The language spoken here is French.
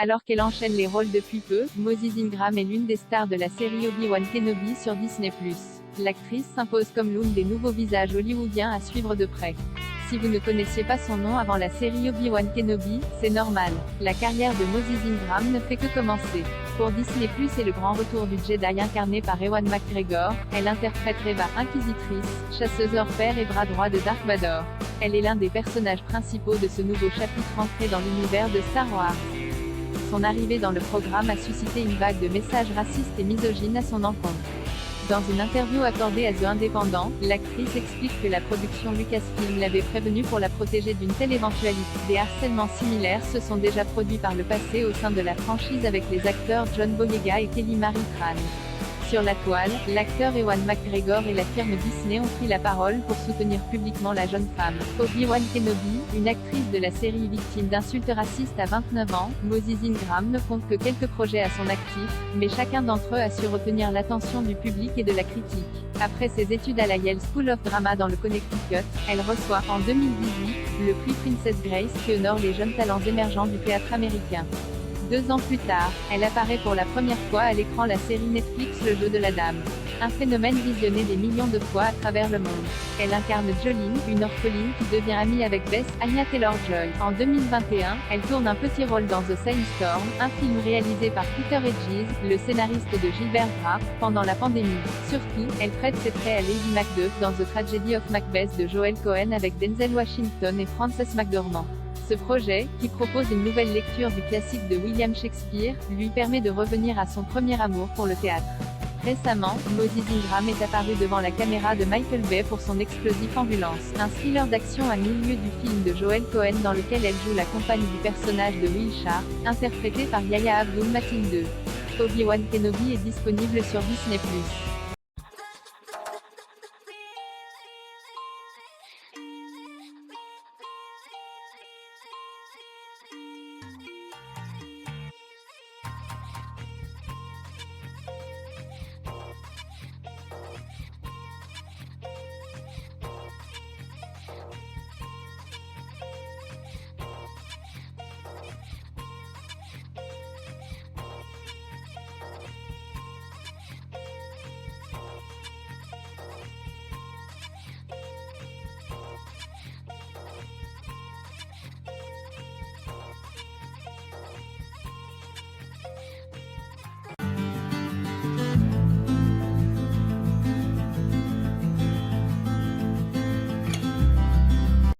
Alors qu'elle enchaîne les rôles depuis peu, Moses Ingram est l'une des stars de la série Obi-Wan Kenobi sur Disney+. L'actrice s'impose comme l'une des nouveaux visages hollywoodiens à suivre de près. Si vous ne connaissiez pas son nom avant la série Obi-Wan Kenobi, c'est normal. La carrière de Moses Ingram ne fait que commencer. Pour Disney+, et le grand retour du Jedi incarné par Ewan McGregor, elle interprète Reva, inquisitrice, chasseuse hors pair et bras droit de Dark Vador. Elle est l'un des personnages principaux de ce nouveau chapitre entré dans l'univers de Star Wars. Son arrivée dans le programme a suscité une vague de messages racistes et misogynes à son encontre. Dans une interview accordée à The Independent, l'actrice explique que la production Lucasfilm l'avait prévenue pour la protéger d'une telle éventualité. Des harcèlements similaires se sont déjà produits par le passé au sein de la franchise avec les acteurs John Boyega et Kelly Marie Tran. Sur la toile, l'acteur Ewan McGregor et la firme Disney ont pris la parole pour soutenir publiquement la jeune femme. Obi-Wan Kenobi, une actrice de la série victime d'insultes racistes à 29 ans, Moses Ingram ne compte que quelques projets à son actif, mais chacun d'entre eux a su retenir l'attention du public et de la critique. Après ses études à la Yale School of Drama dans le Connecticut, elle reçoit, en 2018, le prix Princess Grace qui honore les jeunes talents émergents du théâtre américain. 2 ans plus tard, elle apparaît pour la première fois à l'écran la série Netflix Le Jeu de la Dame. Un phénomène visionné des millions de fois à travers le monde. Elle incarne Jolene, une orpheline qui devient amie avec Bess, Anya Taylor-Joy. En 2021, elle tourne un petit rôle dans The Sandstorm, un film réalisé par Peter Hedges, le scénariste de Gilbert Grape, pendant la pandémie. Surtout, elle prête ses traits à Lady Macbeth dans The Tragedy of Macbeth de Joel Cohen avec Denzel Washington et Frances McDormand. Ce projet, qui propose une nouvelle lecture du classique de William Shakespeare, lui permet de revenir à son premier amour pour le théâtre. Récemment, Moses Ingram est apparu devant la caméra de Michael Bay pour son explosif Ambulance, un thriller d'action à milieu du film de Joel Cohen dans lequel elle joue la compagne du personnage de Will Sharp, interprété par Yahya Abdul-Mateen II. Obi-Wan Kenobi est disponible sur Disney+.